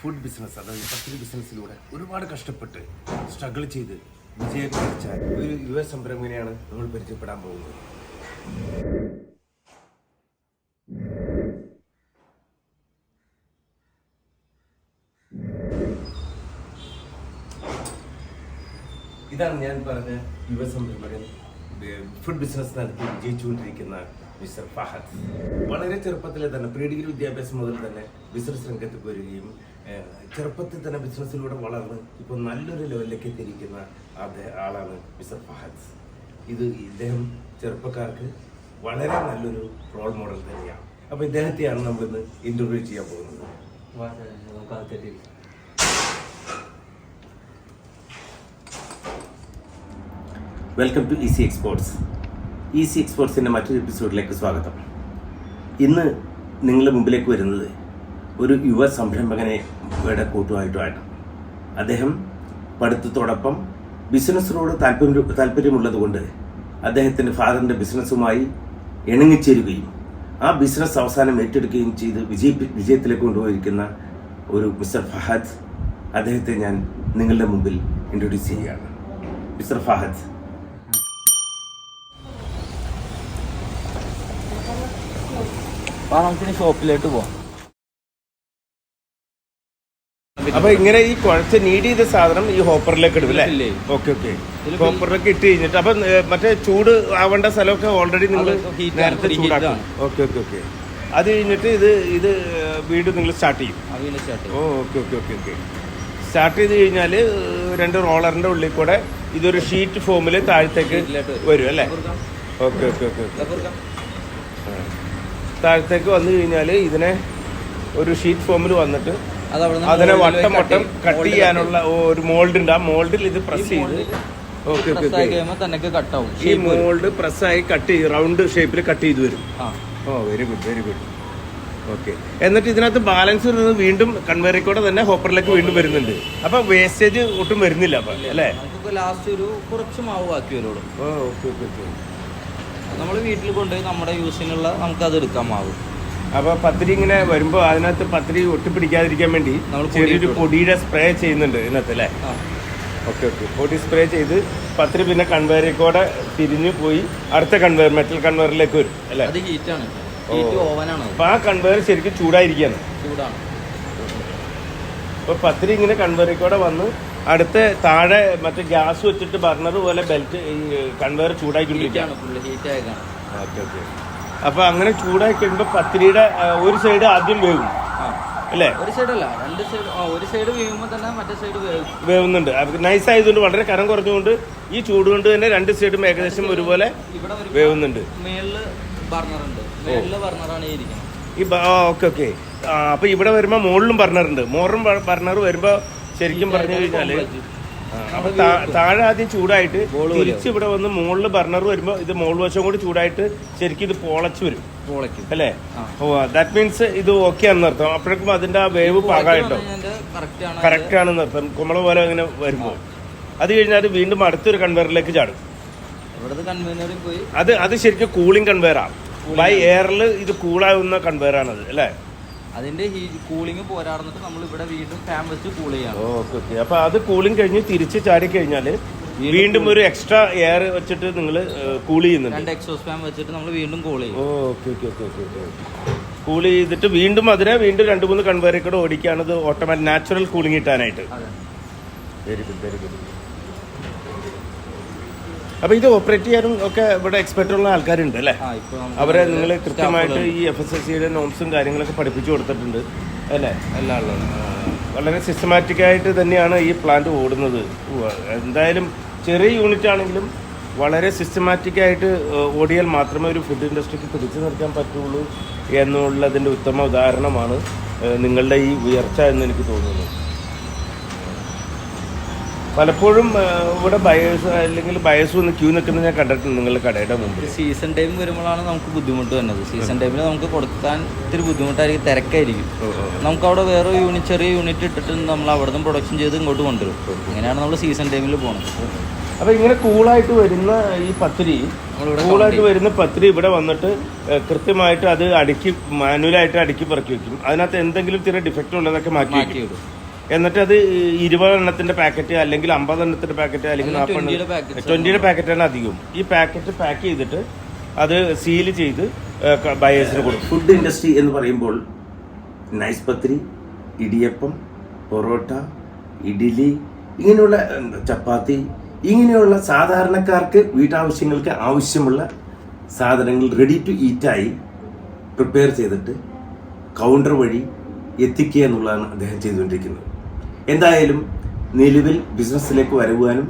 Food business, അതായത് പത്തിരി ബിസിനസ്സിലൂടെ ഒരുപാട് കഷ്ടപ്പെട്ട് സ്ട്രഗിൾ ചെയ്ത് വിജയം കഴിച്ച ഒരു യുവ സംരംഭകനെയാണ് നമ്മൾ പരിചയപ്പെടാൻ പോകുന്നത്. ഇതാണ് ഞാൻ പറഞ്ഞ യുവ സംരംഭകൻ, ഫുഡ് ബിസിനസ് നടത്തി വിജയിച്ചുകൊണ്ടിരിക്കുന്ന മിസ്റ്റർ ഫഹദ്. വളരെ ചെറുപ്പത്തിലെ തന്നെ പ്രീ ഡിഗ്രി വിദ്യാഭ്യാസം മുതൽ തന്നെ ബിസിനസ് രംഗത്ത് വരികയും ചെറുപ്പത്തിൽ തന്നെ ബിസിനസ്സിലൂടെ വളർന്ന് ഇപ്പോൾ നല്ലൊരു ലെവലിലേക്ക് എത്തിയിരിക്കുന്ന ആളാണ് മിസ്റ്റർ ഫഹദ്. ഇദ്ദേഹം ചെറുപ്പക്കാർക്ക് വളരെ നല്ലൊരു റോൾ മോഡൽ തന്നെയാണ്. അപ്പോൾ ഇദ്ദേഹത്തെയാണ് നമ്മളിന്ന് ഇന്റർവ്യൂ ചെയ്യാൻ പോകുന്നത്. Welcome to easy exports. Easy എക്സ്പോർട്സിൻ്റെ മറ്റൊരു എപ്പിസോഡിലേക്ക് സ്വാഗതം. ഇന്ന് നിങ്ങളുടെ മുമ്പിലേക്ക് വരുന്നത് ഒരു യുവ സംരംഭകനെ കൂട്ടുമായിട്ടുമാണ്. അദ്ദേഹം പഠിത്തത്തോടൊപ്പം ബിസിനസ്സിനോട് താല്പര്യമുള്ളത് കൊണ്ട് അദ്ദേഹത്തിൻ്റെ ഫാദറിൻ്റെ ബിസിനസ്സുമായി ഇണങ്ങിച്ചേരുകയും ആ ബിസിനസ് അവസാനം ഏറ്റെടുക്കുകയും ചെയ്ത് വിജയത്തിലേക്ക് കൊണ്ടുപോയിരിക്കുന്ന ഒരു മിസ്റ്റർ ഫഹദ്. അദ്ദേഹത്തെ ഞാൻ നിങ്ങളുടെ മുമ്പിൽ ഇൻട്രൊഡ്യൂസ് ചെയ്യുകയാണ്. മിസ്റ്റർ ഫഹദ്, നമുക്ക് ഷോപ്പിലേക്ക് പോവാം. അപ്പൊ ഇങ്ങനെ ഈ കുഴച്ച് നീഡ് ചെയ്ത സാധനം ഈ ഹോപ്പറിലേക്ക് ഇടും അല്ലേ? Okay okay. ഹോപ്പറിലേക്ക് ഇട്ട് കഴിഞ്ഞിട്ട് അപ്പൊ മറ്റേ ചൂട് ആവേണ്ട സ്ഥലമൊക്കെ ഓൾറെഡി നിങ്ങൾ നേരത്തെ ചൂടാക്കും. Okay okay okay. അത് കഴിഞ്ഞിട്ട് ഇത് വീണ്ടും നിങ്ങൾ സ്റ്റാർട്ട് ചെയ്യും. Okay okay okay okay. Start ചെയ്ത് കഴിഞ്ഞാൽ രണ്ട് റോളറിന്റെ ഉള്ളിൽ കൂടെ ഇതൊരു ഷീറ്റ് ഫോമിൽ താഴത്തേക്ക് വരും അല്ലേ? Okay okay okay okay. താഴത്തേക്ക് വന്നു കഴിഞ്ഞാൽ ഇതിനെ ഒരു ഷീറ്റ് ഫോമിൽ വന്നിട്ട് അതിനെ വട്ടം കട്ട് ചെയ്യാനുള്ള ഒരു മോൾഡ് ഉണ്ട്. ആ മോൾഡിൽ ഇത് പ്രസ് ചെയ്ത് ഓക്കെ ഓക്കെ. ഈ മോൾഡ് പ്രസ്സായി കട്ട് ചെയ്ത് റൗണ്ട് ഷേപ്പിൽ കട്ട് ചെയ്ത് വരും. Oh very good very good. Okay. എന്നിട്ട് ഇതിനകത്ത് ബാലൻസ് വരുന്നത് വീണ്ടും കൺവെയറിൽ കൂടെ തന്നെ ഹോപ്പറിലേക്ക് വീണ്ടും വരുന്നുണ്ട്. അപ്പൊ വേസ്റ്റേജ് ഒട്ടും വരുന്നില്ല അപ്പൊ അല്ലേ? ലാസ്റ്റ് ഒരു കുറച്ച് മാവ് ബാക്കി വരുള്ളൂ. Okay okay okay. നമ്മൾ വീട്ടിൽ കൊണ്ടുപോയി നമ്മുടെ യൂസിനുള്ള നമുക്കത് എടുക്കാൻ മാവ്. അപ്പൊ പത്തിരി ഇങ്ങനെ വരുമ്പോ അതിനകത്ത് പത്തിരി ഒട്ടിപ്പിടിക്കാതിരിക്കാൻ വേണ്ടി നമ്മൾ ചെറിയൊരു പൊടിയുടെ സ്പ്രേ ചെയ്യുന്നുണ്ട് ഇതിനകത്ത് അല്ലേ? Okay okay. പൊടി സ്പ്രേ ചെയ്ത് പത്തിരി പിന്നെ കൺവെയറിൽ കൂടെ തിരിഞ്ഞു പോയി അടുത്ത കൺവെയർ മെറ്റൽ കൺവെയറിലേക്ക് വരും അല്ലേ? അത് ഹീറ്റാണ്, ഓവനാണ്. അപ്പൊ ആ കൺവെയർ ശരിക്കും ചൂടായിരിക്കാണ്. ചൂടാണ്. അപ്പൊ പത്തിരി ഇങ്ങനെ കൺവെയറിൽ കൂടെ വന്ന് അടുത്ത താഴെ മറ്റേ ഗ്യാസ് വെച്ചിട്ട് ബർണർ പോലെ ബെൽറ്റ് കൺവെയർ ചൂടായിക്കൊണ്ടിരിക്കുകയാണ്. Okay okay. അപ്പൊ അങ്ങനെ ചൂടായി കഴിയുമ്പോ പത്തിരിയുടെ ഒരു സൈഡ് ആദ്യം വേവും അല്ലേ? ഒരു സൈഡല്ല, രണ്ട് സൈഡ്. ഒരു സൈഡ് വേവുമ്പോ തന്നെ മറ്റേ സൈഡ് വേവുന്നുണ്ട്. നൈസ് ആയതുകൊണ്ട് വളരെ കനം കുറഞ്ഞുകൊണ്ട് ഈ ചൂട് കൊണ്ട് തന്നെ രണ്ട് സൈഡും ഏകദേശം ഒരുപോലെ വേവുന്നുണ്ട്. മേളില് ബർണറുണ്ട്, മേളില് ബർണറാണ് ഇരിക്കുന്നത്. Okay okay. അപ്പൊ ഇവിടെ വരുമ്പോ മുകളിലും ബർണറുണ്ട്. മോറും ബർണർ വരുമ്പോ ശരിക്കും പറഞ്ഞു കഴിഞ്ഞാല് അപ്പൊ താഴെ ആദ്യം ചൂടായിട്ട് തിരിച്ച് ഇവിടെ വന്ന് മുകളിൽ ബർണർ വരുമ്പോ ഇത് മുകൾ വശം കൂടി ചൂടായിട്ട് ശരിക്കും ഇത് പൊളച്ചു വരും അല്ലേ? ഓ ദാറ്റ് മീൻസ് ഇത് ഓക്കെ ആണെന്ന് അർത്ഥം. അപ്പോഴേക്കും അതിന്റെ ആ വേവ് പാകമായിട്ടോ കറക്റ്റ് ആണെന്ന് അർത്ഥം. കുമ്പള പോലെ ഇങ്ങനെ വരുമ്പോ അത് കഴിഞ്ഞാൽ വീണ്ടും അടുത്തൊരു കൺവെയറിലേക്ക് ചാടും. അത് ശരിക്കും കൂളിംഗ് കൺവെയറാണ്. ബൈ എയറിൽ ഇത് കൂളാവുന്ന കൺവെയറാണത് അല്ലേ? അതിന്റെ കൂളിംഗ് പോരാടുന്നിട്ട് നമ്മൾ ഇവിടെ വീണ്ടും ഫാൻ വെച്ച് കൂൾ ചെയ്യണം. Okay okay. അപ്പൊ അത് കൂളിംഗ് കഴിഞ്ഞ് തിരിച്ച് ചാടി കഴിഞ്ഞാൽ വീണ്ടും ഒരു എക്സ്ട്രാ എയർ വെച്ചിട്ട് നിങ്ങൾ കൂൾ ചെയ്യുന്നുണ്ട്. രണ്ട് എക്സോസ്റ്റ് ഫാൻ വെച്ചിട്ട് നമ്മൾ വീണ്ടും കൂൾ ചെയ്യും. Okay okay okay okay. Cool ചെയ്തിട്ട് വീണ്ടും അതിനെ വീണ്ടും 2-3 കൺവെയറിൽ കൂടെ ഓടിക്കുകയാണ് ഇത് ഓട്ടോമാറ്റിക് നാച്ചുറൽ കൂളിംഗ് കിട്ടാനായിട്ട്. Very good very good. അപ്പൊ ഇത് ഓപ്പറേറ്റ് ചെയ്യാനും ഒക്കെ ഇവിടെ എക്സ്പെർട്ട് ഉള്ള ആൾക്കാരുണ്ട് അല്ലേ? അവരെ നിങ്ങൾ കൃത്യമായിട്ട് ഈ FSSAIയുടെ നോംസും കാര്യങ്ങളൊക്കെ പഠിപ്പിച്ചു കൊടുത്തിട്ടുണ്ട് അല്ലേ? എല്ലാ ആളുകളും വളരെ സിസ്റ്റമാറ്റിക് ആയിട്ട് തന്നെയാണ് ഈ പ്ലാന്റ് ഓടുന്നത്. എന്തായാലും ചെറിയ യൂണിറ്റ് ആണെങ്കിലും വളരെ സിസ്റ്റമാറ്റിക് ആയിട്ട് ഓടിയാൽ മാത്രമേ ഒരു ഫുഡ് ഇൻഡസ്ട്രിക്ക് പിടിച്ചു നിർത്താൻ പറ്റുള്ളൂ എന്നുള്ളതിൻ്റെ ഉത്തമ ഉദാഹരണമാണ് നിങ്ങളുടെ ഈ ഉയർച്ച എന്ന് എനിക്ക് തോന്നുന്നു. പലപ്പോഴും ഇവിടെ ബയേഴ്സ് അല്ലെങ്കിൽ ബയേഴ്സ് വന്ന് ക്യൂ നിൽക്കുന്നത് ഞാൻ കണ്ടിട്ടുണ്ട് നിങ്ങളുടെ കടയുടെ മുമ്പിൽ. സീസൺ ടൈം വരുമ്പോഴാണ് നമുക്ക് ബുദ്ധിമുട്ട് വരുന്നത്. സീസൺ ടൈമിൽ നമുക്ക് കൊടുക്കാൻ ഇത്തിരി ബുദ്ധിമുട്ടായിരിക്കും, തിരക്കായിരിക്കും. നമുക്ക് അവിടെ വേറെ ചെറിയ യൂണിറ്റ് ഇട്ടിട്ട് നമ്മൾ അവിടെ നിന്ന് പ്രൊഡക്ഷൻ ചെയ്ത് ഇങ്ങോട്ട് കൊണ്ടുവരും. അങ്ങനെയാണ് നമ്മൾ സീസൺ ടൈമിൽ പോകുന്നത്. അപ്പൊ ഇങ്ങനെ കൂളായിട്ട് വരുന്ന ഈ പത്തിരി ഇവിടെ വന്നിട്ട് കൃത്യമായിട്ട് അത് മാനുവലായിട്ട് അടുക്കി പറക്കി വെക്കും. അതിനകത്ത് എന്തെങ്കിലും ചെറിയ ഡിഫക്റ്റ് ഉള്ളതൊക്കെ മാറ്റി വെക്കും. എന്നിട്ട് അത് 20 എണ്ണത്തിന്റെ പാക്കറ്റ് അല്ലെങ്കിൽ 50 എണ്ണത്തിന്റെ പാക്കറ്റ് അല്ലെങ്കിൽ 20യുടെ പാക്കറ്റാണ് അധികവും. ഈ പാക്കറ്റ് പാക്ക് ചെയ്തിട്ട് അത് സീൽ ചെയ്ത് ബയേഴ്സിന് കൊടുക്കും. ഫുഡ് ഇൻഡസ്ട്രി എന്ന് പറയുമ്പോൾ നൈസ് പത്തിരി, ഇടിയപ്പം, പൊറോട്ട, ഇഡ്ഡലി, ഇങ്ങനെയുള്ള ചപ്പാത്തി, ഇങ്ങനെയുള്ള സാധാരണക്കാർക്ക് വീട്ടാവശ്യങ്ങൾക്ക് ആവശ്യമുള്ള സാധനങ്ങൾ റെഡി ടു ഈറ്റായി പ്രിപ്പയർ ചെയ്തിട്ട് കൗണ്ടർ വഴി എത്തിക്കുക എന്നുള്ളതാണ് അദ്ദേഹം ചെയ്തുകൊണ്ടിരിക്കുന്നത്. എന്തായാലും നിലവിൽ ബിസിനസ്സിലേക്ക് വരുവാനും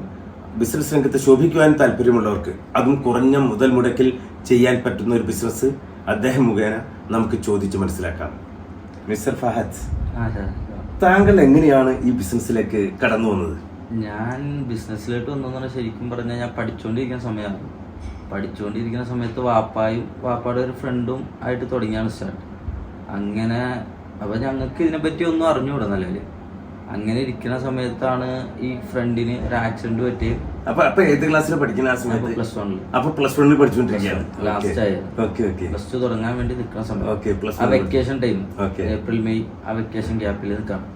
ബിസിനസ് രംഗത്ത് ശോഭിക്കുവാനും താല്പര്യമുള്ളവർക്ക് അതും കുറഞ്ഞ മുതൽ മുടക്കിൽ ചെയ്യാൻ പറ്റുന്ന ഒരു ബിസിനസ് അദ്ദേഹം മുഖേന നമുക്ക് ചോദിച്ച് മനസ്സിലാക്കാം. മിസ്റ്റർ ഫഹദ്, താങ്കൾ എങ്ങനെയാണ് ഈ ബിസിനസ്സിലേക്ക് കടന്നു വന്നത്? ഞാൻ ബിസിനസ്സിലോട്ട് വന്നതെന്ന് പറഞ്ഞാൽ ശരിക്കും പറഞ്ഞാൽ ഞാൻ പഠിച്ചുകൊണ്ടിരിക്കുന്ന സമയത്ത് വാപ്പായുടെ ഒരു ഫ്രണ്ടും ആയിട്ട് തുടങ്ങിയാണ് സ്റ്റാർട്ട്. അങ്ങനെ അപ്പോൾ ഞങ്ങൾക്ക് ഇതിനെപ്പറ്റി ഒന്നും അറിഞ്ഞുകൂടാ നിലവിൽ. അങ്ങനെ ഇരിക്കുന്ന സമയത്താണ് ഈ ഫ്രണ്ടിന് ഒരു ആക്സിഡന്റ് പറ്റിയത്. അപ്പൊ ഏത് ക്ലാസ്സിൽ പഠിക്കുന്ന ആ സമയത്ത്? പ്ലസ് വണ്ണിൽ പഠിച്ചുകൊണ്ടിരിക്കുകയാണ്. ലാസ്റ്റ് ആയിരുന്നു പ്ലസ് ടു തുടങ്ങാൻ വേണ്ടി നിൽക്കുന്ന സമയം, ആ വെക്കേഷൻ ടൈം, ഏപ്രിൽ മെയ് ആ വെക്കേഷൻ ഗ്യാപ്പിൽ നിൽക്കണം.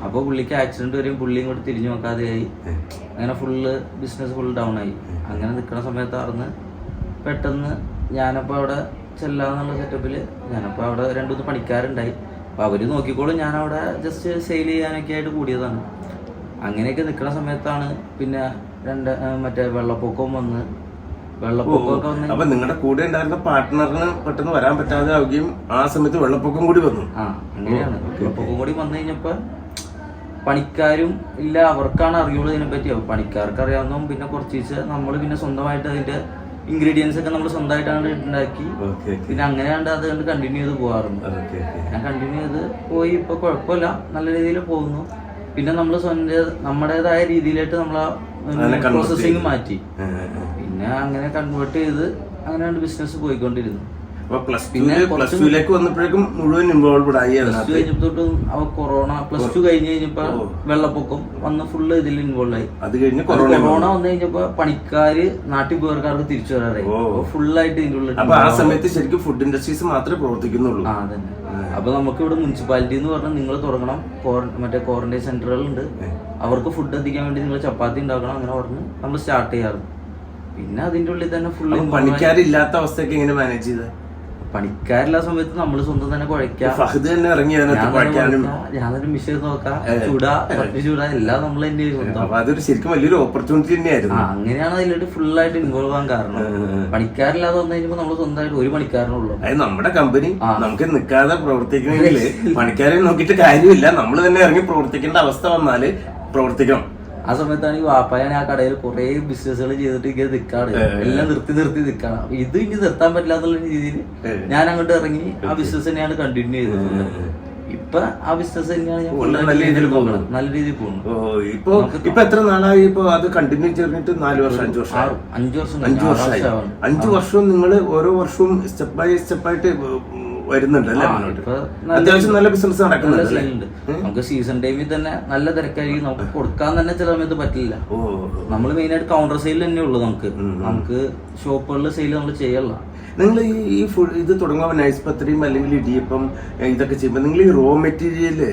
അപ്പോൾ പുള്ളിക്ക് ആക്സിഡന്റ് വരെയും പുള്ളിയും കൂടി തിരിഞ്ഞു നോക്കാതെയായി. അങ്ങനെ ബിസിനസ് ഫുൾ ഡൗൺ ആയി. അങ്ങനെ നിൽക്കുന്ന സമയത്തായിരുന്നു പെട്ടെന്ന് ഞാനപ്പോൾ അവിടെ ചെല്ലാന്നുള്ള സെറ്റപ്പിൽ ഞാനപ്പോൾ അവിടെ 2-3 പണിക്കാരുണ്ടായി. അപ്പോൾ അവർ നോക്കിക്കോളും, ഞാനവിടെ ജസ്റ്റ് സെയിൽ ചെയ്യാനൊക്കെ ആയിട്ട് കൂടിയതാണ്. അങ്ങനെയൊക്കെ നിൽക്കുന്ന സമയത്താണ് പിന്നെ മറ്റേ വെള്ളപ്പൊക്കവും വന്ന് വെള്ളപ്പൊക്കമൊക്കെ വന്ന്. അപ്പൊ നിങ്ങളുടെ കൂടെ ഉണ്ടായിരുന്ന പാർട്ട്ണറിന് പെട്ടെന്ന് വരാൻ പറ്റാതെ ആവുകയും ആ സമയത്ത് വെള്ളപ്പൊക്കം കൂടി വന്നു. അങ്ങനെയാണ്. വെള്ളപ്പൊക്കം കൂടി വന്നു കഴിഞ്ഞപ്പോൾ പണിക്കാരും ഇല്ല, അവർക്കാണ് അറിയുള്ളൂ ഇതിനെപ്പറ്റി. പണിക്കാർക്ക് അറിയാവുന്നതും പിന്നെ കുറച്ച് നമ്മൾ പിന്നെ സ്വന്തമായിട്ട് അതിന്റെ ഇൻഗ്രീഡിയൻസ് ഒക്കെ നമ്മൾ സ്വന്തമായിട്ടാണ് ഉണ്ടാക്കി. പിന്നെ അങ്ങനെയാണ്ട് അത് കണ്ടിന്യൂ ചെയ്ത് പോകാറുണ്ട്. ഞാൻ കണ്ടിന്യൂ ചെയ്ത് പോയി. ഇപ്പൊ കുഴപ്പമില്ല, നല്ല രീതിയിൽ പോകുന്നു. പിന്നെ നമ്മൾ നമ്മുടേതായ രീതിയിലായിട്ട് നമ്മളാ പ്രോസസ്സിങ് മാറ്റി. പിന്നെ അങ്ങനെ കൺവേർട്ട് ചെയ്ത് അങ്ങനെയാണ് ബിസിനസ് പോയിക്കൊണ്ടിരുന്നു. പ്ലസ് വന്നപ്പോഴേക്കും മുഴുവൻ ഇൻവോൾവ്ഡ് ആയി. കഴിഞ്ഞപ്പോട്ടും കൊറോണ പ്ലസ് 2 കഴിഞ്ഞ് കഴിഞ്ഞപ്പോ വെള്ളപ്പൊക്കം വന്ന് ഫുള്ള് ഇതിൽ ഇൻവോൾവ് ആയി. അത് കഴിഞ്ഞ് കൊറോണ വന്നു കഴിഞ്ഞപ്പോ പണിക്കാര് നാട്ടിൽ പോയവർക്കാർക്ക് തിരിച്ചു വരാറായി. ഫുള്ളായിട്ട് ഇതിന്റെ ഉള്ളിൽ. അപ്പൊ ആ സമയത്ത് ശരിക്കും ഫുഡ് ഇൻഡസ്ട്രീസ് മാത്രമേ പ്രവർത്തിക്കുന്നുള്ളൂ. അതന്നെ. അപ്പൊ നമുക്ക് ഇവിടെ മുനിസിപ്പാലിറ്റി എന്ന് പറഞ്ഞാൽ നിങ്ങൾ തുടങ്ങണം, മറ്റേ ക്വാറന്റൈൻ സെന്ററുകളുണ്ട്, അവർക്ക് ഫുഡ് എത്തിക്കാൻ വേണ്ടി നിങ്ങൾ ചപ്പാത്തി ഉണ്ടാക്കണം, അങ്ങനെ പറഞ്ഞ് നമ്മൾ സ്റ്റാർട്ട് ചെയ്യാറ്. പിന്നെ അതിന്റെ ഉള്ളിൽ തന്നെ ഫുള്ള്. പണിക്കാരില്ലാത്ത അവസ്ഥയൊക്കെ എങ്ങനെ മാനേജ് ചെയ്ത്? പണിക്കാരില്ലാ സമയത്ത് നമ്മൾ സ്വന്തം തന്നെ കുഴക്കാം. ഞാനൊരു മിഷീൻ നോക്കാം, ചൂടാ എല്ലാം നമ്മൾ തന്നെ സ്വന്തം. അതൊരു ശരിക്കും വലിയൊരു ഓപ്പർച്യൂണിറ്റി തന്നെയായിരുന്നു. അങ്ങനെയാണ് അതിലോട്ട് ഫുള്ളായിട്ട് ഇൻവോൾവ് ആകാൻ കാരണം. പണിക്കാരില്ലാതെ വന്നു കഴിഞ്ഞപ്പോ നമ്മൾ സ്വന്തമായിട്ട് ഒരു പണിക്കാരനുള്ളൂ. അത് നമ്മുടെ കമ്പനി നമുക്ക് നിൽക്കാതെ പ്രവർത്തിക്കണമെങ്കിൽ പണിക്കാരെ നോക്കിയിട്ട് കാര്യമില്ല, നമ്മൾ തന്നെ ഇറങ്ങി പ്രവർത്തിക്കേണ്ട അവസ്ഥ വന്നാല് പ്രവർത്തിക്കണം. ആ സമയത്താണ് ഈ വാപ്പായാണ് ആ കടയിൽ കുറെ ബിസിനസ്സുകൾ ചെയ്തിട്ട് ഇങ്ങനെ നിൽക്കാണ്, എല്ലാം നിർത്തി നിൽക്കാണ്. ഇത് ഇനി നിർത്താൻ പറ്റില്ലാന്നുള്ള രീതിയിൽ ഞാൻ അങ്ങോട്ട് ഇറങ്ങി ആ ബിസിനസ് തന്നെയാണ് കണ്ടിന്യൂ ചെയ്തത്. ഇപ്പൊ ആ ബിസിനസ് തന്നെയാണ് ഞാൻ നല്ല രീതിയിൽ പോകുന്നു. ഇപ്പൊ എത്ര നാളായി ഇപ്പൊ അത് കണ്ടിന്യൂ ചെയ്തിട്ട്? 4 വർഷം 5 വർഷം നിങ്ങൾ ഓരോ വർഷവും സ്റ്റെപ്പ് ബൈ സ്റ്റെപ്പായിട്ട് വരുന്നുണ്ട് അല്ലേ? അത്യാവശ്യം നല്ല ബിസിനസ് നടക്കുന്നുണ്ട്. നമുക്ക് സീസൺ ടൈമിൽ തന്നെ നല്ല തിരക്കായിരിക്കും. നമുക്ക് കൊടുക്കാൻ തന്നെ ചില സമയത്ത് പറ്റില്ല. നമ്മൾ മെയിൻ ആയിട്ട് കൗണ്ടർ സെയിൽ തന്നെ ഉള്ളു. നമുക്ക് ഷോപ്പുകളിൽ സെയിൽ നമ്മൾ ചെയ്യല്ല. നിങ്ങൾ ഈ ഫുഡ് ഇത് തുടങ്ങുമ്പോൾ നൈസ് പത്രിയും അല്ലെങ്കിൽ ഇടിയപ്പം ഇതൊക്കെ ചെയ്യുമ്പോൾ നിങ്ങൾ ഈ റോ മെറ്റീരിയല്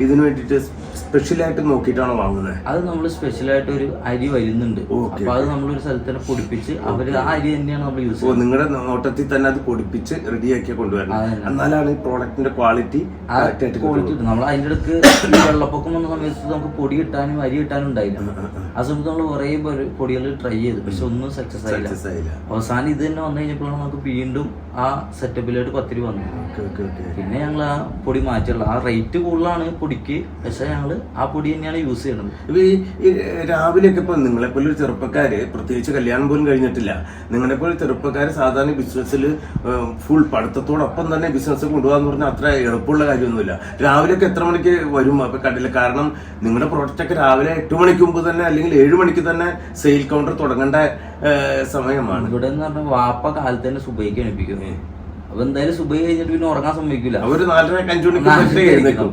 ഇതിനു വേണ്ടിയിട്ട് സ്പെഷ്യലായിട്ട് നോക്കിയിട്ടാണോ വാങ്ങുന്നത്? അത് നമ്മൾ സ്പെഷ്യലായിട്ട് ഒരു അരി വരുന്നുണ്ട്. അപ്പൊ അത് നമ്മളൊരു സ്ഥലത്ത് തന്നെ പൊടിപ്പിച്ച് അവര് ആ അരി തന്നെയാണ് നമ്മൾ യൂസ് ചെയ്യുന്നത്. നിങ്ങളുടെ നോട്ടത്തിൽ തന്നെ അത് പൊടിപ്പിച്ച് റെഡിയാക്കി കൊണ്ടുവരണം. എന്നാലാണ് ഈ പ്രോഡക്റ്റിന്റെ ക്വാളിറ്റി നമ്മൾ അതിന്റെ അടുക്ക് വെള്ളപ്പൊക്കം വന്ന സമയത്ത് നമുക്ക് പൊടി കിട്ടാനും അരി കിട്ടാനും ഉണ്ടായില്ല. ആ സമയത്ത് നമ്മൾ കുറേ പൊടികൾ ട്രൈ ചെയ്തു, പക്ഷെ ഒന്നും സക്സസ് ആയില്ല. അവസാനം ഇത് തന്നെ വന്നു കഴിഞ്ഞപ്പോഴാണ് നമുക്ക് വീണ്ടും ആ സെറ്റപ്പിലായിട്ട് പത്തിരി വന്നു. പിന്നെ ഞങ്ങൾ ആ പൊടി മാറ്റുള്ള. ആ റേറ്റ് കൂടുതലാണ് പൊടിക്ക്, പക്ഷെ ഞങ്ങൾ ആ പൊടി തന്നെയാണ് യൂസ് ചെയ്യുന്നത്. ഈ രാവിലെയൊക്കെ ഇപ്പൊ നിങ്ങളെപ്പോലെ ഒരു ചെറുപ്പക്കാര്, പ്രത്യേകിച്ച് കല്യാണം പോലും കഴിഞ്ഞിട്ടില്ല, നിങ്ങളെപ്പോലെ ചെറുപ്പക്കാര് സാധാരണ ബിസിനസ്സിൽ ഫുൾ പഠിത്തത്തോടൊപ്പം തന്നെ ബിസിനസ് കൊണ്ടുപോകാന്ന് പറഞ്ഞാൽ അത്ര എളുപ്പമുള്ള കാര്യമൊന്നുമില്ല. രാവിലെയൊക്കെ എത്ര മണിക്ക് വരും അപ്പൊ കണ്ടില്ല? കാരണം നിങ്ങളുടെ പ്രോഡക്റ്റ് ഒക്കെ രാവിലെ 8 മണിക്ക് മുമ്പ് തന്നെ അല്ലെങ്കിൽ 7 മണിക്ക് തന്നെ സെയിൽ കൗണ്ടർ തുടങ്ങേണ്ട സമയമാണ്. ഇവിടെ എന്ന് പറഞ്ഞാൽ വാപ്പ കാലത്ത് തന്നെ സുബൈക്ക് എണിപ്പിക്കും. അപ്പൊ എന്തായാലും സുബൈ കഴിഞ്ഞിട്ട് പിന്നെ ഉറങ്ങാൻ സമ്മതിക്കില്ല. ഒരു 4:30-5 മണിക്ക്.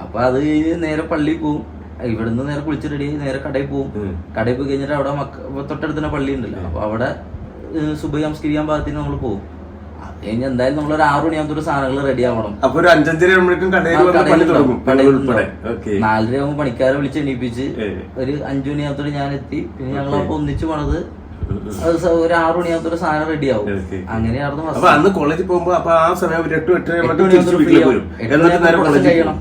അപ്പൊ അത് കഴിഞ്ഞ് നേരെ പള്ളിയിൽ പോകും. ഇവിടുന്ന് നേരെ കുളിച്ച് റെഡി ആയി നേരെ കടയിൽ പോകും. കടയിൽ പോയി കഴിഞ്ഞിട്ട് അവിടെ തൊട്ടടുത്ത് തന്നെ പള്ളി ഉണ്ടല്ലോ, അപ്പൊ അവിടെ സുബഹി നമസ്കരിക്കാൻ ഭാഗത്തിന് നമ്മൾ പോകും. അത് കഴിഞ്ഞ് എന്തായാലും നമ്മളൊരു 6 മണിയാകുമ്പോൾ സാധനങ്ങൾ റെഡി ആവണം. 4:30 ആകുമ്പോൾ പണിക്കാരെ വിളിച്ച് എണീപ്പിച്ച് ഒരു 5 മണിയാകുമ്പോൾ ഞാൻ എത്തി. പിന്നെ ഞങ്ങളപ്പോ ഒന്നിച്ച് പണത് അത് ഒരു 6 മണിയാകുമ്പോൾ സാധനം റെഡി ആവും. അങ്ങനെയായിരുന്നു. 8 മണിയാകുമ്പോൾ കഴിയണം,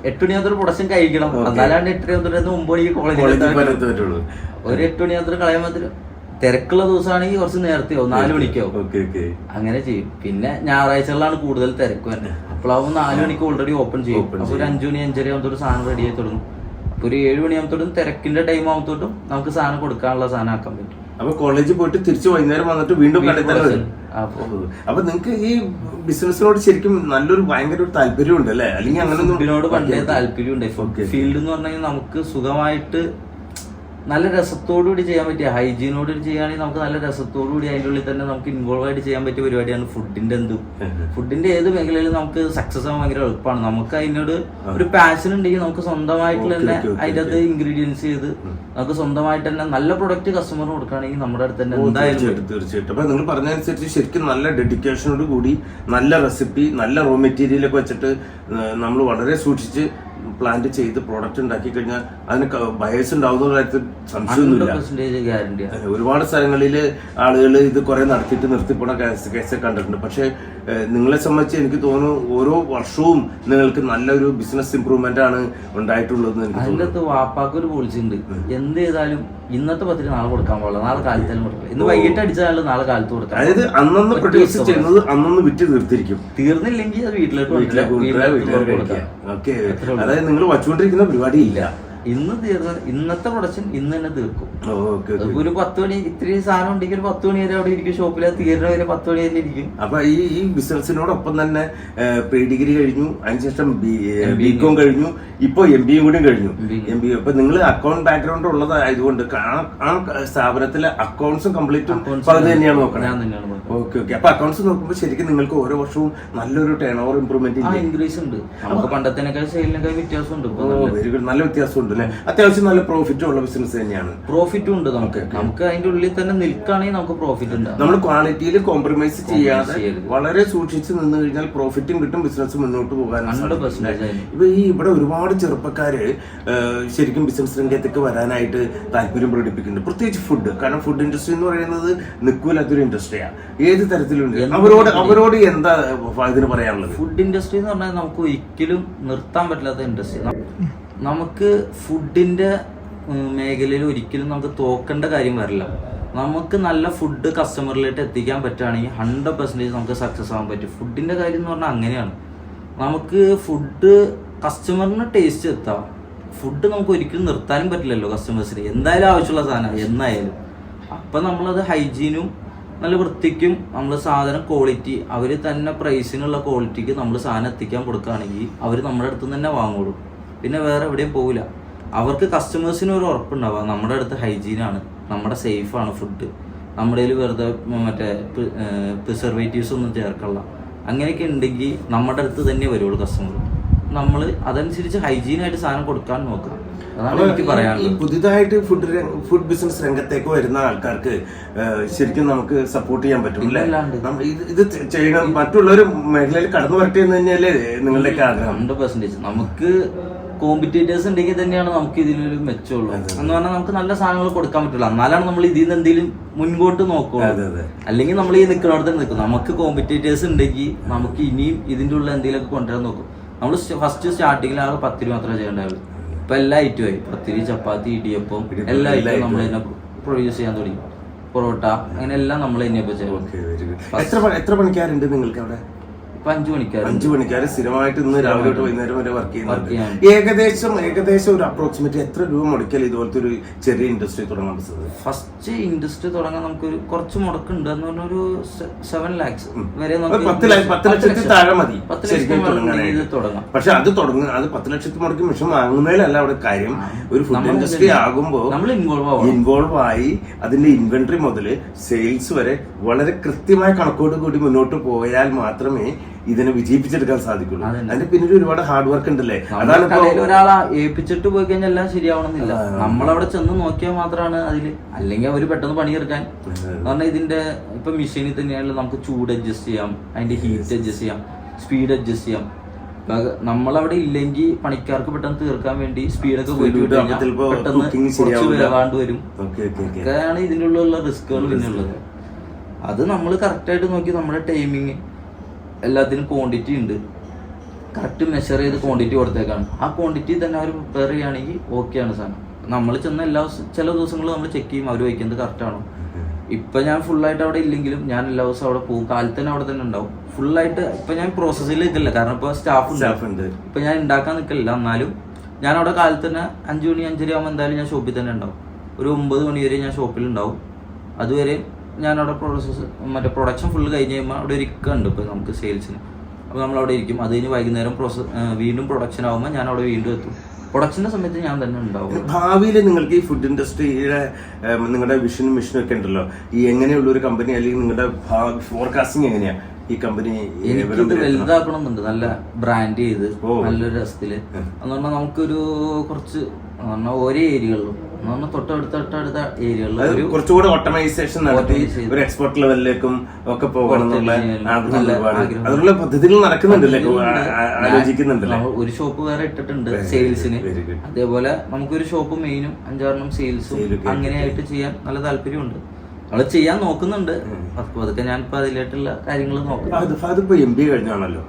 8 മണിയാകുമ്പോൾ പ്രൊഡക്ഷൻ കഴിക്കണം. എന്നാലാണ് 8:30 9 മണിക്ക് കോളേജിൽ ഒരു 8 മണിയാകുമ്പോൾ കളയാൻ പറ്റില്ല. തിരക്കുള്ള ദിവസമാണെങ്കിൽ കുറച്ച് നേരത്തെയാവും, 4 മണിക്കാവും. അങ്ങനെ ചെയ്യും. പിന്നെ ഞായറാഴ്ചകളിലാണ് കൂടുതൽ തിരക്ക് തന്നെ. അപ്പോഴാവുമ്പോൾ 4 മണിക്ക് ഓൾറെഡി ഓപ്പൺ ചെയ്യും. അപ്പൊ ഒരു 5 മണി 5:30 ആകുമ്പോൾ സാധനം റെഡി ആയി തുടങ്ങും. അപ്പൊ ഒരു 7 മണിയാകുമ്പോഴും തിരക്കിന്റെ ടൈം ആകുമ്പോഴും നമുക്ക് സാധനം കൊടുക്കാനുള്ള സാധനം ആക്കാൻ പറ്റും. അപ്പൊ കോളേജിൽ പോയിട്ട് തിരിച്ച് വൈകുന്നേരം വന്നിട്ട് വീണ്ടും കടയിൽ. അപ്പൊ നിങ്ങക്ക് ഈ ബിസിനസിനോട് ശരിക്കും നല്ലൊരു ഭയങ്കര ഒരു താല്പര്യം ഉണ്ട് അല്ലെ? അല്ലെങ്കിൽ അങ്ങനെ ഫുഡിനോട് പണ്ടേ താല്പര്യം ഉണ്ട്. ഫീൽഡ് എന്ന് പറഞ്ഞാൽ നമുക്ക് സുഖമായിട്ട് നല്ല രസത്തോടുകൂടി ചെയ്യാൻ പറ്റിയ, ഹൈജീനോട് ചെയ്യുകയാണെങ്കിൽ നമുക്ക് നല്ല രസത്തോടുകൂടി അതിൻ്റെ ഉള്ളിൽ തന്നെ നമുക്ക് ഇൻവോൾവ് ആയിട്ട് ചെയ്യാൻ പറ്റിയ പരിപാടിയാണ് ഫുഡിന്റെ. ഫുഡിന്റെ ഏത് മേഖലയിലും നമുക്ക് സക്സസ് ആവാൻ ഭയങ്കര എളുപ്പമാണ്. നമുക്ക് അതിനോട് ഒരു പാഷൻ ഉണ്ടെങ്കിൽ നമുക്ക് സ്വന്തമായിട്ട് തന്നെ അതിൻ്റെ അത് ഇൻഗ്രീഡിയൻസ് ചെയ്ത് നമുക്ക് സ്വന്തമായിട്ട് തന്നെ നല്ല പ്രൊഡക്റ്റ് കസ്റ്റമറിന് കൊടുക്കുകയാണെങ്കിൽ നമ്മുടെ അടുത്ത് തന്നെ എന്തായാലും. തീർച്ചയായിട്ടും. അപ്പൊ നിങ്ങൾ പറഞ്ഞതനുസരിച്ച് ശരിക്കും നല്ല ഡെഡിക്കേഷനോട് കൂടി നല്ല റെസിപ്പി, നല്ല റോ മെറ്റീരിയൽ ഒക്കെ വെച്ചിട്ട് നമ്മൾ വളരെ സൂക്ഷിച്ച് പ്ലാന്റ് ചെയ്ത് പ്രോഡക്റ്റ് ഉണ്ടാക്കി കഴിഞ്ഞാൽ അതിന് ബയേഴ്സ് ഉണ്ടാവുന്ന കാര്യത്തിൽ സംശയമൊന്നുമില്ല. ഒരുപാട് സ്ഥലങ്ങളിൽ ആളുകൾ ഇത് കുറെ നടത്തിയിട്ട് നിർത്തിപ്പോണ കേസ് കണ്ടിട്ടുണ്ട്. പക്ഷെ നിങ്ങളെ സംബന്ധിച്ച് എനിക്ക് തോന്നുന്നു ഓരോ വർഷവും നിങ്ങൾക്ക് നല്ലൊരു ബിസിനസ് ഇംപ്രൂവ്മെന്റ് ആണ് ഉണ്ടായിട്ടുള്ളത്. അതിനകത്ത് വാപ്പാക്കൊരു പോളിസി ഉണ്ട്, എന്ത് ചെയ്താലും ഇന്നത്തെ പത്തിന് നാളെ കൊടുക്കാൻ പാടില്ല, നാളെ കാലത്താലും കൊടുക്കില്ല. ഇന്ന് വൈകിട്ട് അടിച്ചാലും നാളെ കാലത്ത് കൊടുക്കാം. അതായത് അന്നന്ന് പ്രൊഡ്യൂസ് ചെയ്യുന്നത് അന്നന്ന് വിറ്റ് തീർത്തിരിക്കും. തീർന്നില്ലെങ്കിൽ അത് വീട്ടിലേക്ക് കൊടുക്കാം. ഓക്കെ, അതായത് നിങ്ങൾ വച്ചുകൊണ്ടിരിക്കുന്ന പരിപാടി ഇല്ല. ഇന്ന് തീർന്ന ഇന്നത്തെ പ്രൊഡക്ഷൻ ഇന്ന് തന്നെ തീർക്കും. ഒരു 10 മണി ഇത്തിരി സാധനം ഉണ്ടെങ്കിൽ ഒരു 10 മണി വരെ അവിടെ ഇരിക്കും ഷോപ്പിൽ, തീരുന്ന വരെ 10 മണി വരെ ഇരിക്കും. അപ്പൊ ഈ ബിസിനസിനോടൊപ്പം തന്നെ പ്രീ ഡിഗ്രി കഴിഞ്ഞു, അതിനുശേഷം ബികോം കഴിഞ്ഞു, ഇപ്പൊ MBA കൂടി കഴിഞ്ഞു. MBA ഇപ്പൊ നിങ്ങൾ അക്കൗണ്ട് ബാക്ക്ഗ്രൗണ്ട് ഉള്ളതായതുകൊണ്ട് ആ സ്ഥാപനത്തിലെ അക്കൗണ്ട്സും കംപ്ലീറ്റും അത് തന്നെയാണ് നോക്കണത്. ഓക്കെ. അപ്പൊ അക്കൗണ്ട്സ് നോക്കുമ്പോൾ ശരിക്കും നിങ്ങൾക്ക് ഓരോ വർഷവും നല്ലൊരു ടേൺ ഓവർ ഇംപ്രൂവ്മെന്റ് ഇൻക്രീസ് ഉണ്ട്. നമുക്ക് പണ്ടത്തേക്കാൾ സെയിലിനൊക്കെ വ്യത്യാസമുണ്ട്. Very good. നല്ല വ്യത്യാസമുണ്ട് അല്ലെ? അത്യാവശ്യം നല്ല പ്രോഫിറ്റും ഉള്ള ബിസിനസ് തന്നെയാണ്. പ്രോഫിറ്റും ഉണ്ട്. നമുക്ക് അതിന്റെ ഉള്ളിൽ തന്നെ നിൽക്കുകയാണെങ്കിൽ നമുക്ക് പ്രോഫിറ്റ് ഉണ്ട്. നമ്മൾ ക്വാളിറ്റിയിൽ കോംപ്രമൈസ് ചെയ്യാതെ വളരെ സൂക്ഷിച്ച് നിന്ന് കഴിഞ്ഞാൽ പ്രോഫിറ്റും കിട്ടും, ബിസിനസ് മുന്നോട്ട് പോകാൻ. ഇപ്പൊ ഇവിടെ ഒരുപാട് ചെറുപ്പക്കാര് ശരിക്കും ബിസിനസ് രംഗത്തേക്ക് വരാനായിട്ട് താല്പര്യം പ്രകടിപ്പിക്കുന്നുണ്ട്, പ്രത്യേകിച്ച് ഫുഡ്. കാരണം ഫുഡ് ഇൻഡസ്ട്രി എന്ന് പറയുന്നത് നിൽക്കൂലാത്തൊരു ഇൻഡസ്ട്രിയാണ്. ഏത് തരത്തിലുണ്ട് അവരോട് എന്താ ഇതിന് പറയാനുള്ളത്? ഫുഡ് ഇൻഡസ്ട്രി എന്ന് പറഞ്ഞാൽ നമുക്ക് ഒരിക്കലും നിർത്താൻ പറ്റാത്ത ഇൻഡസ്ട്രി. നമുക്ക് ഫുഡിന്റെ മേഖലയിൽ ഒരിക്കലും നമുക്ക് തോക്കേണ്ട കാര്യം വരില്ല. നമുക്ക് നല്ല ഫുഡ് കസ്റ്റമറിലേക്ക് എത്തിക്കാൻ പറ്റുകയാണെങ്കിൽ 100% നമുക്ക് സക്സസ് ആവാൻ പറ്റും. ഫുഡിന്റെ കാര്യം എന്ന് പറഞ്ഞാൽ അങ്ങനെയാണ്. നമുക്ക് ഫുഡ് കസ്റ്റമറിന് ടേസ്റ്റ് എത്താം. ഫുഡ് നമുക്ക് ഒരിക്കലും നിർത്താനും പറ്റില്ലല്ലോ. കസ്റ്റമേഴ്സിന് എന്തായാലും ആവശ്യമുള്ള സാധനം എന്നായാലും. അപ്പം നമ്മളത് ഹൈജീനും നല്ല വൃത്തിക്കും നമ്മൾ സാധനം ക്വാളിറ്റി അവർ തന്നെ പ്രൈസിനുള്ള ക്വാളിറ്റിക്ക് നമ്മൾ സാധനം എത്തിക്കാൻ കൊടുക്കുകയാണെങ്കിൽ അവർ നമ്മുടെ അടുത്ത് നിന്ന് തന്നെ വാങ്ങുള്ളൂ. പിന്നെ വേറെ എവിടെയും പോകില്ല. അവർക്ക് കസ്റ്റമേഴ്സിന് ഒരു ഉറപ്പുണ്ടാവുക നമ്മുടെ അടുത്ത് ഹൈജീനാണ്, നമ്മുടെ സേഫാണ് ഫുഡ്, നമ്മുടെ കയ്യിൽ വെറുതെ മറ്റേ പ്രിസർവേറ്റീവ്സ് ഒന്നും ചേർക്കല്ല. അങ്ങനെയൊക്കെ ഉണ്ടെങ്കിൽ നമ്മുടെ അടുത്ത് തന്നെ വരുള്ളൂ കസ്റ്റമർ. നമ്മൾ അതനുസരിച്ച് ഹൈജീനായിട്ട് സാധനം കൊടുക്കാൻ നോക്കാം. അതാണ് എനിക്ക് പറയാനുള്ളത്. പുതിയതായിട്ട് ഫുഡ് ബിസിനസ് രംഗത്തേക്ക് വരുന്ന ആൾക്കാർക്ക് ശരിക്കും നമുക്ക് സപ്പോർട്ട് ചെയ്യാൻ പറ്റും അല്ലേ? ഇത് ചെയ്യണം, മറ്റുള്ളൊരു മേഖലയിൽ കടന്നു വരട്ടെ എന്ന് തന്നെയല്ലേ നിങ്ങളുടെ ആഗ്രഹം? 100%. നമുക്ക് കോമ്പറ്റീറ്റേഴ്സ് ഉണ്ടെങ്കിൽ തന്നെയാണ് നമുക്ക് ഇതിലൊരു മെച്ചമുള്ളൂ. എന്ന് പറഞ്ഞാൽ നമുക്ക് നല്ല സാധനങ്ങൾ കൊടുക്കാൻ പറ്റില്ല. എന്നാലാണ് നമ്മൾ ഇതിൽ നിന്ന് എന്തെങ്കിലും മുൻപോട്ട് നോക്കുള്ളൂ. അല്ലെങ്കിൽ നമ്മൾ ഈ നിൽക്കുന്നിടത്ത് നിൽക്കും. നമുക്ക് കോമ്പറ്റീറ്റേഴ്സ് ഉണ്ടെങ്കിൽ നമുക്ക് ഇനിയും ഇതിൻ്റെ ഉള്ള എന്തെങ്കിലുമൊക്കെ കൊണ്ടുവരാൻ നോക്കും. നമ്മൾ ഫസ്റ്റ് സ്റ്റാർട്ടിങ്ങിൽ ആകെ 10 രൂപ മാത്രമേ ചെയ്യേണ്ടാവുള്ളൂ. ഇപ്പൊ എല്ലാ ഐറ്റമായി പത്തിരി, ചപ്പാത്തി, ഇടിയപ്പം എല്ലാ ഐറ്റവും നമ്മൾ തന്നെ പ്രൊഡ്യൂസ് ചെയ്യാൻ തുടങ്ങി. പൊറോട്ട, അങ്ങനെ എല്ലാം നമ്മൾ തന്നെ ഇപ്പൊ ചെയ്യും. എത്ര പണിക്കാരുണ്ട് നിങ്ങൾക്ക് അവിടെ? ഇപ്പൊ 5 മണിക്കാർ. 5 മണിക്കാർ സ്ഥിരമായിട്ട് ഇന്ന് രാവിലെ തൊട്ട് വൈകുന്നേരം വരെ വർക്ക് ചെയ്യുന്നുണ്ട്. ഏകദേശം ഒരു അപ്രോക്സിമേറ്റ് എത്ര രൂപ മുടക്കിയാൽ ഇതുപോലത്തെ ഒരു ചെറിയ ഇൻഡസ്ട്രി തുടങ്ങാൻ പറ്റുന്നത്? ഫസ്റ്റ് ഇൻഡസ്ട്രി തുടങ്ങാൻ നമുക്കൊരു കുറച്ച് മുടക്കുണ്ട് എന്ന് പറഞ്ഞ ഒരു 7 lakhs വരെ 10 ലക്ഷത്തിൽ താഴെ മതി തുടങ്ങാം. പക്ഷെ അത് 10 ലക്ഷത്തിൽ മുടക്കി മിഷൻ വാങ്ങുന്നതിലല്ല അവിടെ കാര്യം. ഒരു ഫുഡ് ഇൻഡസ്ട്രി ആകുമ്പോൾ നമ്മൾ ഇൻവോൾവ് ആയി അതിന്റെ ഇൻവെന്ററി മുതൽ സെയിൽസ് വരെ വളരെ കൃത്യമായ കണക്കോട് കൂടി മുന്നോട്ട് പോയാൽ മാത്രമേ ഇതിനെ വിജയിപ്പിച്ചെടുക്കാൻ സാധിക്കുള്ളൂ. അതിന്റെ പിന്നിൽ ഒരുപാട് ഹാർഡ് വർക്ക് ഉണ്ടല്ലേ. അതാണ് കടയിൽ ഒരാളെ ഏൽപ്പിച്ചിട്ട് പോയി കഴിഞ്ഞാൽ എല്ലാം ശരിയാവണമെന്നില്ല. നമ്മളവിടെ ചെന്ന് നോക്കിയാൽ മാത്രമാണ് അതില്, അല്ലെങ്കിൽ അവര് പെട്ടെന്ന് പണിയെടുക്കാൻ. കാരണം ഇതിന്റെ ഇപ്പൊ മെഷീനിൽ തന്നെയാണല്ലോ നമുക്ക് ചൂട് അഡ്ജസ്റ്റ് ചെയ്യാം, അതിന്റെ ഹീറ്റ് അഡ്ജസ്റ്റ് ചെയ്യാം, സ്പീഡ് അഡ്ജസ്റ്റ് ചെയ്യാം. നമ്മളവിടെ ഇല്ലെങ്കിൽ പണിക്കാർക്ക് പെട്ടെന്ന് തീർക്കാൻ വേണ്ടി സ്പീഡൊക്കെ പോയിട്ട് പെട്ടെന്ന് കുറച്ച് വേവാണ്ട് വരും. ഒക്കെയാണ് ഇതിനുള്ള റിസ്കുകൾ പിന്നുള്ളത്. അത് നമ്മൾ കറക്റ്റായിട്ട് നോക്കി നമ്മുടെ ടൈമിങ് എല്ലാത്തിനും ക്വാണ്ടിറ്റി ഉണ്ട്, കറക്റ്റ് മെഷർ ചെയ്ത് ക്വാണ്ടിറ്റി കൊടുത്തേക്കാണ്. ആ ക്വാണ്ടിറ്റി തന്നെ അവർ പ്രിപ്പയർ ചെയ്യുകയാണെങ്കിൽ ഓക്കെയാണ് സാധനം. നമ്മൾ ചെന്ന ചില ദിവസങ്ങളിൽ നമ്മൾ ചെക്ക് ചെയ്യും അവർ വയ്ക്കുന്നത് കറക്റ്റാണോ. ഇപ്പൊ ഞാൻ ഫുള്ളായിട്ട് അവിടെ ഇല്ലെങ്കിലും ഞാൻ എല്ലാ ദിവസവും അവിടെ പോകും, കാലത്ത് തന്നെ അവിടെ തന്നെ ഉണ്ടാവും ഫുള്ളായിട്ട്. ഇപ്പൊ ഞാൻ പ്രോസസ്സിൽ നിൽക്കില്ല, കാരണം ഇപ്പൊ സ്റ്റാഫ് ഉണ്ട്. ഇപ്പൊ ഞാൻ ഉണ്ടാക്കാൻ നിൽക്കില്ല, എന്നാലും ഞാൻ അവിടെ കാലത്ത് തന്നെ 5 മണി 5:30 ആകുമ്പോൾ എന്തായാലും ഞാൻ ഷോപ്പിൽ തന്നെ ഉണ്ടാവും. ഒരു 9 മണി വരെ ഞാൻ ഷോപ്പിൽ ഉണ്ടാവും. അതുവരെ ഞാൻ അവിടെ പ്രൊഡക്ഷൻ ഫുള്ള് കഴിഞ്ഞ് കഴിയുമ്പോൾ അവിടെ ഒരു ഉണ്ട് ഇപ്പൊ നമുക്ക് സെയിൽസിന്. അപ്പോൾ നമ്മൾ അവിടെ ഇരിക്കും. അത് കഴിഞ്ഞ് വൈകുന്നേരം വീണ്ടും പ്രൊഡക്ഷൻ ആകുമ്പോൾ ഞാൻ അവിടെ വീണ്ടും എത്തും. പ്രൊഡക്ഷന്റെ സമയത്ത് ഞാൻ തന്നെ ഉണ്ടാവും. ഭാവിയിൽ നിങ്ങൾക്ക് ഈ ഫുഡ് ഇൻഡസ്ട്രിയുടെ നിങ്ങളുടെ വിഷനും മിഷനും ഒക്കെ ഉണ്ടല്ലോ, ഈ എങ്ങനെയുള്ള ഒരു കമ്പനി അല്ലെങ്കിൽ നിങ്ങളുടെ ഫോർകാസ്റ്റിംഗ് എങ്ങനെയാ ഈ കമ്പനി? എനിക്കിത് വലുതാക്കണമെന്നുണ്ട്, നല്ല ബ്രാൻഡ് ചെയ്ത് നല്ലൊരു രസത്തില്. എന്ന് പറഞ്ഞാൽ നമുക്കൊരു കുറച്ച് ഓരോ ഏരിയകളിലും തൊട്ടടുത്ത ഏരിയകളിലും കുറച്ചുകൂടെ ഓട്ടോമൈസേഷൻ നടത്തി ഒരു എക്സ്പോർട്ട് ലെവലിലേക്കും ഒക്കെ പോകണം അതിനുള്ള പദ്ധതികൾ നടക്കുന്നുണ്ടല്ലേ, ആലോചിക്കുന്നുണ്ടല്ലേ? ഒരു ഷോപ്പ് വേറെ ഇട്ടിട്ടുണ്ട് സെയിൽസിന്. അതേപോലെ നമുക്കൊരു ഷോപ്പ് മെയിനും 5-6 സെയിൽസും അങ്ങനെയായിട്ട് ചെയ്യാൻ നല്ല താല്പര്യമുണ്ട്. നമ്മള് ചെയ്യാൻ നോക്കുന്നുണ്ട്. അതൊക്കെ ഞാനിപ്പോ അതിലായിട്ടുള്ള കാര്യങ്ങൾ നോക്കാം. അതിപ്പോ MBA കഴിഞ്ഞാണല്ലോ.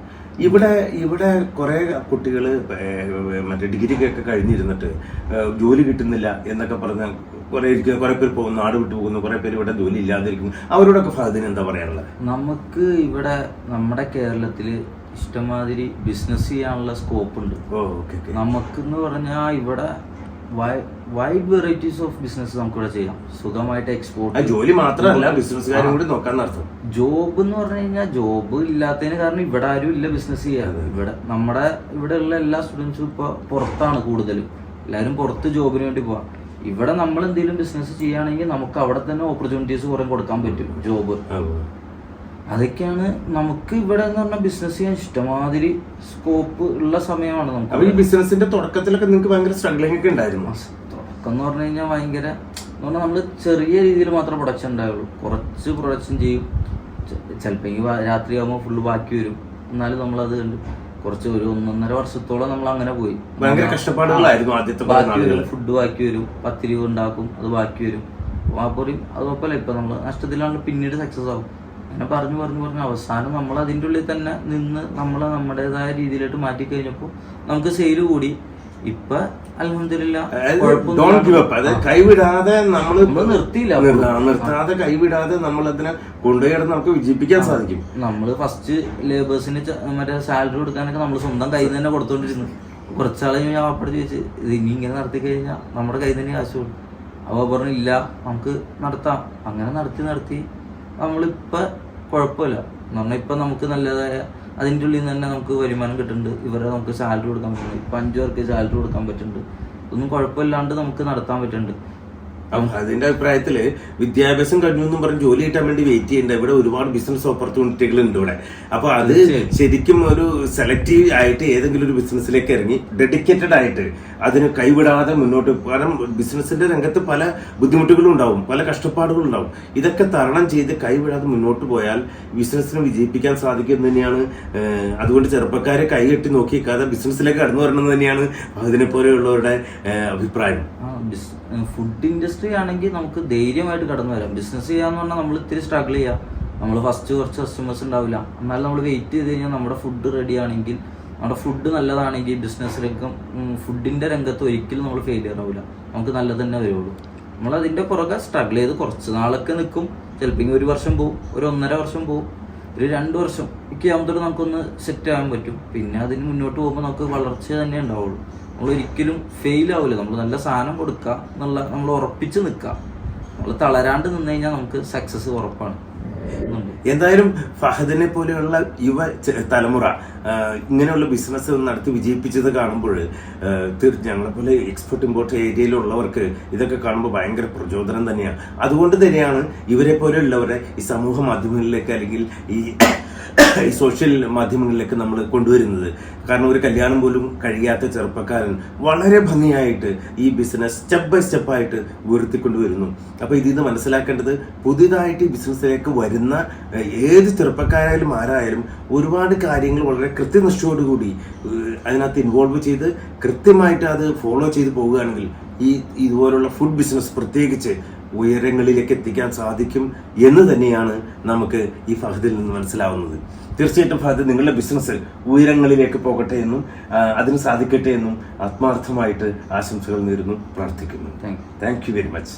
ഇവിടെ കുറെ കുട്ടികള് മറ്റേ ഡിഗ്രി ഒക്കെ കഴിഞ്ഞിരുന്നിട്ട് ജോലി കിട്ടുന്നില്ല എന്നൊക്കെ പറഞ്ഞ കുറെ പേര് പോകുന്നു, നാട് വിട്ടു പോകുന്നു, കുറെ പേര് ഇവിടെ ജോലി ഇല്ലാതിരിക്കുന്നു. അവരോടൊക്കെ ഫഹദിന് എന്താ പറയാനുള്ളത്? നമുക്ക് ഇവിടെ നമ്മുടെ കേരളത്തില് ഇഷ്ടമാതിരി ബിസിനസ് ചെയ്യാനുള്ള സ്കോപ്പ് ഉണ്ട്. നമുക്കെന്ന് പറഞ്ഞാൽ ഇവിടെ വൈഡ് വെറൈറ്റീസ് ഓഫ് ബിസിനസ് നമുക്കിവിടെ ചെയ്യാം സുഖമായിട്ട്. എക്സ്പോർട്ട് ജോലി മാത്രമല്ല ബിസിനസ്സുകാരും കൂടി നോക്കാൻ അർത്ഥം. ജോബ് എന്ന് പറഞ്ഞു കഴിഞ്ഞാൽ ജോബ് ഇല്ലാത്തതിന് കാരണം ഇവിടെ ആരും ഇല്ല ബിസിനസ് ചെയ്യാൻ. ഇവിടെ ഉള്ള എല്ലാ സ്റ്റുഡൻസും ഇപ്പൊ പുറത്താണ് കൂടുതലും, എല്ലാവരും പുറത്ത് ജോബിന് വേണ്ടി പോവാം. ഇവിടെ നമ്മൾ എന്തെങ്കിലും ബിസിനസ് ചെയ്യുകയാണെങ്കിൽ നമുക്ക് അവിടെ തന്നെ ഓപ്പർച്യൂണിറ്റീസ് കുറെ കൊടുക്കാൻ പറ്റും. ജോബ് അതൊക്കെയാണ് നമുക്ക് ഇവിടെ എന്ന് പറഞ്ഞാൽ ബിസിനസ് ചെയ്യാൻ ഇഷ്ടമാതിരി സ്കോപ്പ് ഉള്ള സമയമാണ് നമുക്ക്. ഈ ബിസിനസിന്റെ തുടക്കത്തിലൊക്കെ നിങ്ങൾക്ക് ഭയങ്കര സ്ട്രഗ്ലിംഗ് ഒക്കെ ഉണ്ടായിരുന്നു? തുടക്കം എന്ന് പറഞ്ഞു കഴിഞ്ഞാൽ ഭയങ്കര എന്ന് പറഞ്ഞാൽ നമ്മള് ചെറിയ രീതിയിൽ മാത്രമേ പ്രൊഡക്ഷൻ ഉണ്ടാവുള്ളൂ. കുറച്ച് പ്രൊഡക്ഷൻ ചെയ്യും, ചിലപ്പോൾ രാത്രി ആകുമ്പോൾ ഫുള്ള് ബാക്കി വരും. എന്നാലും നമ്മളത് കണ്ട് കുറച്ച് ഒരു 1.5 വർഷത്തോളം നമ്മൾ അങ്ങനെ പോയി. ഭയങ്കര കഷ്ടപ്പാടുകളായിരുന്നു ആദ്യത്തെ. ബാക്കി വരും, ഫുഡ് ബാക്കി വരും, 10 രൂപ ഉണ്ടാക്കും, അത് ബാക്കി വരും. അപ്പോൾ അതുപോലെ ഇപ്പൊ നമ്മൾ നഷ്ടത്തിലാണെങ്കിൽ പിന്നീട് സക്സസ് ആവും. അങ്ങനെ പറഞ്ഞു അവസാനം നമ്മൾ അതിൻ്റെ ഉള്ളിൽ തന്നെ നിന്ന് നമ്മുടേതായ രീതിയിലോട്ട് മാറ്റി കഴിഞ്ഞപ്പോൾ നമുക്ക് സെയില് കൂടി. ഇപ്പൊ അൽഹംദുലില്ലാഹ് കൈവിടാതെ നമ്മൾ നിർത്താതെ കൈവിടാതെ നമ്മൾ അതിനെ കൊണ്ടുപോയി നമുക്ക് വിജയിപ്പിക്കാൻ സാധിക്കും. നമ്മള് ഫസ്റ്റ് ലേബേഴ്സിന് മറ്റേ സാലറി കൊടുക്കാനൊക്കെ നമ്മൾ സ്വന്തം കയ്യിൽ നിന്ന് തന്നെ കൊടുത്തോണ്ടിരുന്നു. കുറച്ചാളെ ഞാൻ വാപ്പടെ ചോദിച്ചു, ഇത് ഇനി ഇങ്ങനെ നടത്തി കഴിഞ്ഞാൽ നമ്മുടെ കയ്യിൽ തന്നെ കാശ് കൊടുക്കും. അവ പറഞ്ഞു ഇല്ല നമുക്ക് നടത്താം. അങ്ങനെ നടത്തി നമ്മളിപ്പോ കുഴപ്പമില്ല. നമ്മൾ ഇപ്പൊ നമുക്ക് നല്ലതായ അതിൻ്റെ ഉള്ളിൽ നിന്ന് തന്നെ നമുക്ക് വരുമാനം കിട്ടുന്നുണ്ട്. ഇവരെ നമുക്ക് സാലറി കൊടുക്കാൻ പറ്റുന്നുണ്ട്. ഇപ്പൊ 5 പേർക്ക് സാലറി കൊടുക്കാൻ പറ്റുന്നുണ്ട്. ഒന്നും കുഴപ്പമില്ലാണ്ട് നമുക്ക് നടത്താൻ പറ്റുന്നുണ്ട്. അതിന്റെ അഭിപ്രായത്തില് വിദ്യാഭ്യാസം കഴിഞ്ഞു എന്നും പറഞ്ഞ് ജോലി കിട്ടാൻ വേണ്ടി വെയിറ്റ് ചെയ്യേണ്ട ഇവിടെ ഒരുപാട് ബിസിനസ് ഓപ്പർച്യൂണിറ്റികൾ ഉണ്ട് ഇവിടെ. അപ്പൊ അത് ശരിക്കും ഒരു സെലക്റ്റീവ് ആയിട്ട് ഏതെങ്കിലും ഒരു ബിസിനസ്സിലേക്ക് ഇറങ്ങി ഡെഡിക്കേറ്റഡ് ആയിട്ട് അതിന് കൈവിടാതെ മുന്നോട്ട്. കാരണം ബിസിനസിന്റെ രംഗത്ത് പല ബുദ്ധിമുട്ടുകളും ഉണ്ടാവും, പല കഷ്ടപ്പാടുകളും ഉണ്ടാവും. ഇതൊക്കെ തരണം ചെയ്ത് കൈവിടാതെ മുന്നോട്ട് പോയാൽ ബിസിനസ്സിന് വിജയിപ്പിക്കാൻ സാധിക്കും തന്നെയാണ്. അതുകൊണ്ട് ചെറുപ്പക്കാരെ കൈകെട്ടി നോക്കിക്കാതെ ബിസിനസ്സിലേക്ക് കടന്നു വരണം തന്നെയാണ് അതിനെ പോലെയുള്ളവരുടെ അഭിപ്രായം. ഫുഡ് ഇൻഡസ്ട്രി ആണെങ്കിൽ നമുക്ക് ധൈര്യമായിട്ട് കടന്നു വരാം. ബിസിനസ് ചെയ്യാന്ന് പറഞ്ഞാൽ നമ്മൾ ഇത്തിരി സ്ട്രഗിൾ ചെയ്യാം. നമ്മൾ ഫസ്റ്റ് കുറച്ച് കസ്റ്റമേഴ്സ് ഉണ്ടാവില്ല, എന്നാലും നമ്മൾ വെയിറ്റ് ചെയ്ത് കഴിഞ്ഞാൽ നമ്മുടെ ഫുഡ് റെഡി ആണെങ്കിൽ, നമ്മുടെ ഫുഡ് നല്ലതാണെങ്കിൽ ബിസിനസ് രംഗം ഫുഡിന്റെ രംഗത്ത് ഒരിക്കലും നമ്മൾ ഫെയിലിയർ ആവില്ല. നമുക്ക് നല്ലത് തന്നെ വരുള്ളൂ. നമ്മൾ അതിന്റെ പുറകെ സ്ട്രഗിൾ ചെയ്ത് കുറച്ച് നാളൊക്കെ നിൽക്കും. ചിലപ്പോൾ 1 വർഷം പോവും, ഒരു 1.5 വർഷം പോവും, ഒരു 2 വർഷം ഒക്കെ ആകുമ്പോഴത്തേക്ക് നമുക്കൊന്ന് സെറ്റ് ആകാൻ പറ്റും. പിന്നെ അതിന് മുന്നോട്ട് പോകുമ്പോൾ നമുക്ക് വളർച്ച തന്നെ ഉണ്ടാവുള്ളൂ. നമ്മളൊരിക്കലും ഫെയിൽ ആവില്ല. നമ്മൾ നല്ല സാധനം കൊടുക്കുക എന്നുള്ള നമ്മൾ ഉറപ്പിച്ച് നിൽക്കുക. നമ്മൾ തളരാണ്ട് നിന്ന് കഴിഞ്ഞാൽ നമുക്ക് സക്സസ് ഉറപ്പാണ്. എന്തായാലും ഫഹദിനെ പോലെയുള്ള യുവ തലമുറ ഇങ്ങനെയുള്ള ബിസിനസ് നടത്തി വിജയിപ്പിച്ചത് കാണുമ്പോൾ ഞങ്ങളെ പോലെ എക്സ്പോർട്ട് ഇമ്പോർട്ട് ഏരിയയിലുള്ളവർക്ക് ഇതൊക്കെ കാണുമ്പോൾ ഭയങ്കര പ്രചോദനം തന്നെയാണ്. അതുകൊണ്ട് തന്നെയാണ് ഇവരെ പോലെയുള്ളവരെ ഈ സമൂഹ മാധ്യമങ്ങളിലേക്ക് അല്ലെങ്കിൽ ഈ ഈ സോഷ്യൽ മാധ്യമങ്ങളിലേക്ക് നമ്മൾ കൊണ്ടുവരുന്നത്. കാരണം ഒരു കല്യാണം പോലും കഴിയാത്ത ചെറുപ്പക്കാരൻ വളരെ ഭംഗിയായിട്ട് ഈ ബിസിനസ് സ്റ്റെപ്പ് ബൈ സ്റ്റെപ്പായിട്ട് ഉയർത്തിക്കൊണ്ടുവരുന്നു. അപ്പോൾ ഇതിന്ന് മനസ്സിലാക്കേണ്ടത്, പുതിയതായിട്ട് ഈ ബിസിനസ്സിലേക്ക് വരുന്ന ഏത് ചെറുപ്പക്കാരായാലും ആരായാലും ഒരുപാട് കാര്യങ്ങൾ വളരെ കൃത്യനിഷ്ഠയോടുകൂടി അതിനകത്ത് ഇൻവോൾവ് ചെയ്ത് കൃത്യമായിട്ട് അത് ഫോളോ ചെയ്ത് പോവുകയാണെങ്കിൽ ഇതുപോലുള്ള ഫുഡ് ബിസിനസ് പ്രത്യേകിച്ച് ഉയരങ്ങളിലേക്ക് എത്തിക്കാൻ സാധിക്കും എന്ന് തന്നെയാണ് നമുക്ക് ഈ ഫഹദിൽ നിന്ന് മനസ്സിലാവുന്നത്. തീർച്ചയായിട്ടും ഫഹദ്, നിങ്ങളുടെ ബിസിനസ് ഉയരങ്ങളിലേക്ക് പോകട്ടെ എന്നും അതിന് സാധിക്കട്ടെ എന്നും ആത്മാർത്ഥമായിട്ട് ആശംസകൾ നേരുന്നു, പ്രാർത്ഥിക്കുന്നു. Thank you very much.